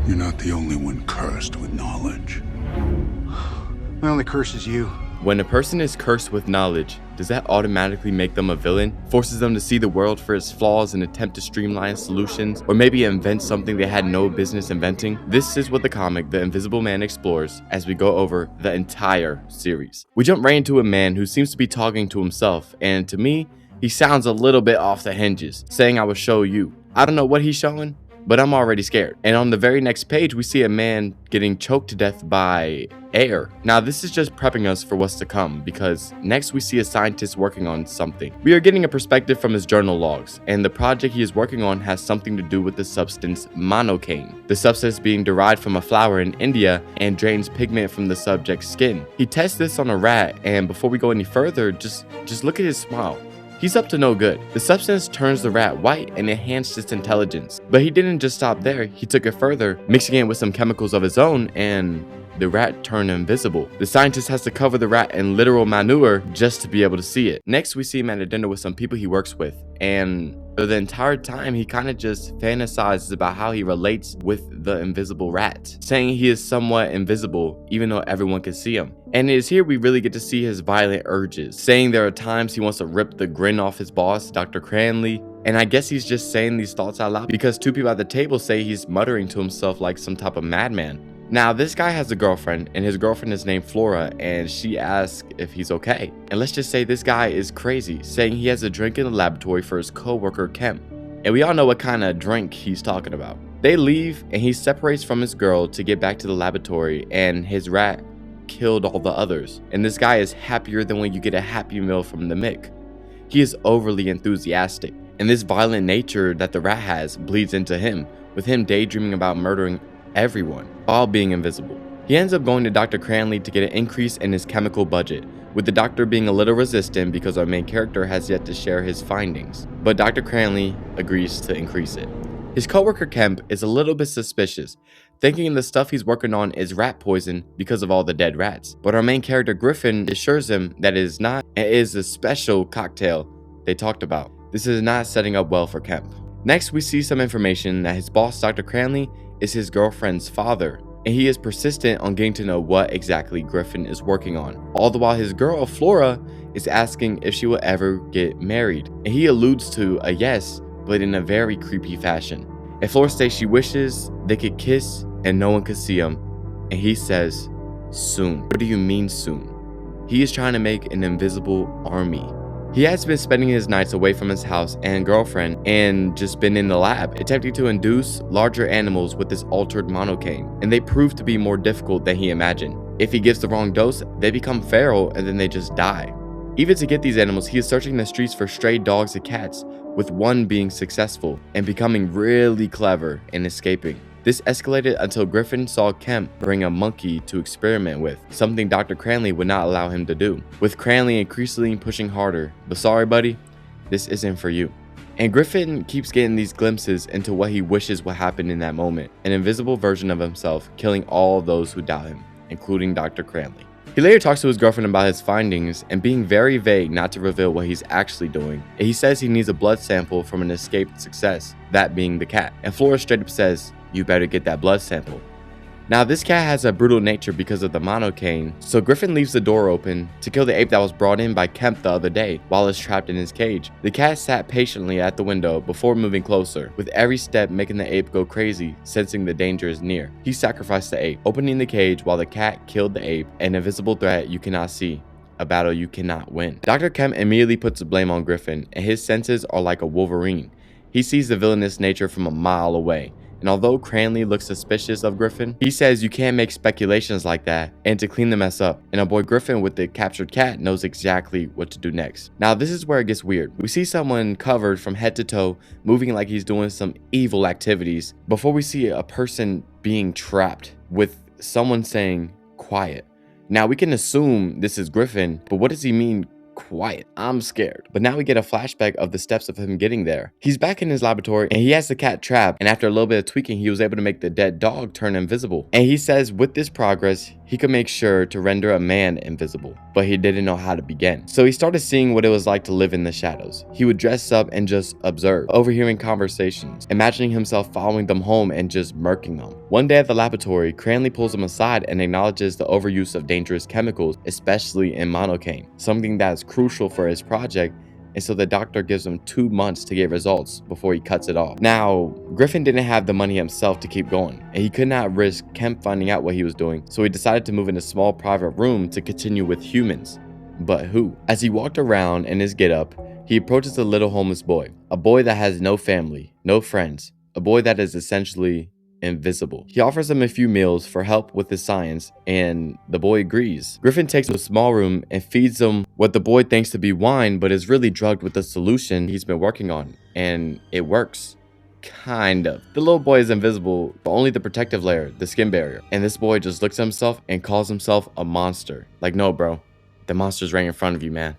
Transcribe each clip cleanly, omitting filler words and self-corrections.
You're not the only one cursed with knowledge. My only curse is you. When a person is cursed with knowledge, does that automatically make them a villain? Forces them to see the world for its flaws and attempt to streamline solutions, or maybe invent something they had no business inventing? This is what the comic The Invisible Man explores as we go over the entire series. We jump right into a man who seems to be talking to himself, and to me, he sounds a little bit off the hinges, saying I will show you. I don't know what he's showing, but I'm already scared. And on the very next page, we see a man getting choked to death by air. Now this is just prepping us for what's to come, because next we see a scientist working on something. We are getting a perspective from his journal logs, and the project he is working on has something to do with the substance monocaine. The substance being derived from a flower in India and drains pigment from the subject's skin. He tests this on a rat, and before we go any further, just look at his smile. He's up to no good. The substance turns the rat white and enhanced its intelligence. But he didn't just stop there, he took it further, mixing it with some chemicals of his own, and the rat turned invisible. The scientist has to cover the rat in literal manure just to be able to see it. Next, we see him at a dinner with some people he works with, and for the entire time, he kind of just fantasizes about how he relates with the invisible rat, saying he is somewhat invisible even though everyone can see him. And it is here we really get to see his violent urges, saying there are times he wants to rip the grin off his boss, Dr. Cranley, and I guess he's just saying these thoughts out loud because two people at the table say he's muttering to himself like some type of madman. Now, this guy has a girlfriend, and his girlfriend is named Flora, and she asks if he's okay. And let's just say this guy is crazy, saying he has a drink in the laboratory for his co-worker Kemp. And we all know what kind of drink he's talking about. They leave, and he separates from his girl to get back to the laboratory, and his rat killed all the others. And this guy is happier than when you get a Happy Meal from the Mick. He is overly enthusiastic, and this violent nature that the rat has bleeds into him, with him daydreaming about murdering everyone, all being invisible. He ends up going to Dr. Cranley to get an increase in his chemical budget, with the doctor being a little resistant because our main character has yet to share his findings, but Dr. Cranley agrees to increase it. His coworker Kemp is a little bit suspicious, thinking the stuff he's working on is rat poison because of all the dead rats, but our main character Griffin assures him that it is not, and it is a special cocktail they talked about. This is not setting up well for Kemp. Next, we see some information that his boss, Dr. Cranley, is his girlfriend's father, and he is persistent on getting to know what exactly Griffin is working on. All the while his girl, Flora, is asking if she will ever get married, and he alludes to a yes, but in a very creepy fashion. And Flora states she wishes they could kiss and no one could see him, and he says, soon. What do you mean soon? He is trying to make an invisible army. He has been spending his nights away from his house and girlfriend and just been in the lab, attempting to induce larger animals with this altered monocaine, and they prove to be more difficult than he imagined. If he gives the wrong dose, they become feral and then they just die. Even to get these animals, he is searching the streets for stray dogs and cats, with one being successful and becoming really clever in escaping. This escalated until Griffin saw Kemp bring a monkey to experiment with, something Dr. Cranley would not allow him to do, with Cranley increasingly pushing harder. But sorry buddy, this isn't for you. And Griffin keeps getting these glimpses into what he wishes would happen in that moment, an invisible version of himself killing all of those who doubt him, including Dr. Cranley. He later talks to his girlfriend about his findings and being very vague not to reveal what he's actually doing. And he says he needs a blood sample from an escaped success, that being the cat. And Flora straight up says, you better get that blood sample. Now this cat has a brutal nature because of the monocaine, so Griffin leaves the door open to kill the ape that was brought in by Kemp the other day while it's trapped in his cage. The cat sat patiently at the window before moving closer, with every step making the ape go crazy, sensing the danger is near. He sacrificed the ape, opening the cage while the cat killed the ape, an invisible threat you cannot see. A battle you cannot win. Dr. Kemp immediately puts the blame on Griffin, and his senses are like a Wolverine. He sees the villainous nature from a mile away. And although Cranley looks suspicious of Griffin, he says you can't make speculations like that and to clean the mess up. And our boy Griffin with the captured cat knows exactly what to do next. Now this is where it gets weird. We see someone covered from head to toe, moving like he's doing some evil activities, before we see a person being trapped with someone saying quiet. Now we can assume this is Griffin, but what does he mean quiet? I'm scared. But now we get a flashback of the steps of him getting there. He's back in his laboratory and he has the cat trapped, and after a little bit of tweaking he was able to make the dead dog turn invisible. And he says with this progress he could make sure to render a man invisible, but he didn't know how to begin. So he started seeing what it was like to live in the shadows. He would dress up and just observe, overhearing conversations, imagining himself following them home and just murking them. One day at the laboratory, Cranley pulls him aside and acknowledges the overuse of dangerous chemicals, especially in monocaine, something that is crucial for his project, and so the doctor gives him 2 months to get results before he cuts it off. Now, Griffin didn't have the money himself to keep going, and he could not risk Kemp finding out what he was doing, so he decided to move in a small private room to continue with humans. But who? As he walked around in his getup, he approaches a little homeless boy, a boy that has no family, no friends, a boy that is essentially invisible. He offers him a few meals for help with his science, and the boy agrees. Griffin takes him to a small room and feeds him what the boy thinks to be wine, but is really drugged with the solution he's been working on, and it works. Kind of. The little boy is invisible, but only the protective layer, the skin barrier, and this boy just looks at himself and calls himself a monster. Like, no bro, the monster's right in front of you, man.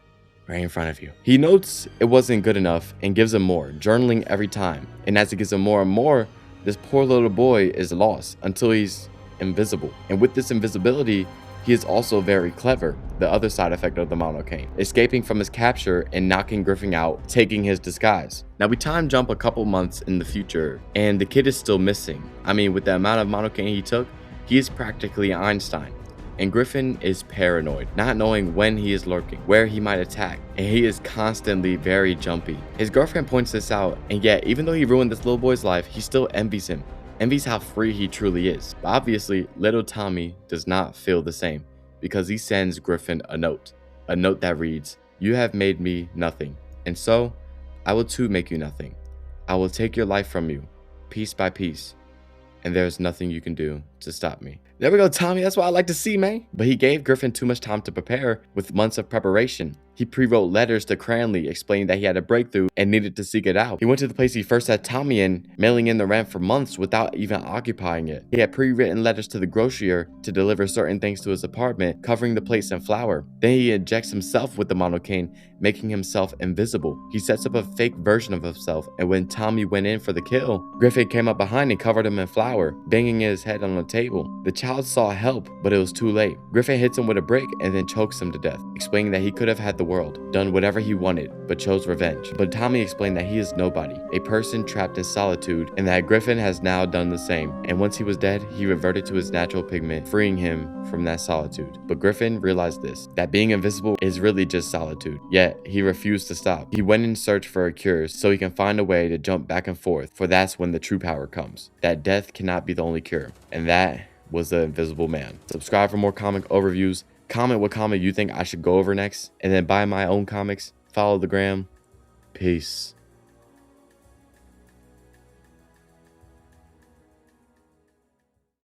Right in front of you. He notes it wasn't good enough and gives him more, journaling every time, and as he gives him more and more, this poor little boy is lost until he's invisible. And with this invisibility, he is also very clever, the other side effect of the monocaine, escaping from his capture and knocking Griffin out, taking his disguise. Now we time jump a couple months in the future, and the kid is still missing. I mean, with the amount of monocaine he took, he is practically Einstein. And Griffin is paranoid, not knowing when he is lurking, where he might attack, and he is constantly very jumpy. His girlfriend points this out, and yet, even though he ruined this little boy's life, he still envies him, envies how free he truly is. But obviously, little Tommy does not feel the same, because he sends Griffin a note that reads, "You have made me nothing, and so I will too make you nothing. I will take your life from you, piece by piece, and there is nothing you can do to stop me." There we go, Tommy. That's what I like to see, man. But he gave Griffin too much time to prepare with months of preparation. He pre-wrote letters to Cranley explaining that he had a breakthrough and needed to seek it out. He went to the place he first had Tommy in, mailing in the rent for months without even occupying it. He had pre-written letters to the grocer to deliver certain things to his apartment, covering the plates and flour. Then he injects himself with the monocaine, making himself invisible. He sets up a fake version of himself, and when Tommy went in for the kill, Griffin came up behind and covered him in flour, banging his head on the table. The child sought help, but it was too late. Griffin hits him with a brick and then chokes him to death, explaining that he could have had the world, done whatever he wanted, but chose revenge. But Tommy explained that he is nobody, a person trapped in solitude, and that Griffin has now done the same. And once he was dead, he reverted to his natural pigment, freeing him from that solitude. But Griffin realized this, that being invisible is really just solitude. Yet, he refused to stop. He went in search for a cure so he can find a way to jump back and forth, for that's when the true power comes. That death cannot be the only cure. And that was the Invisible Man. Subscribe for more comic overviews. Comment what comic you think I should go over next, and then buy my own comics. Follow the gram. Peace.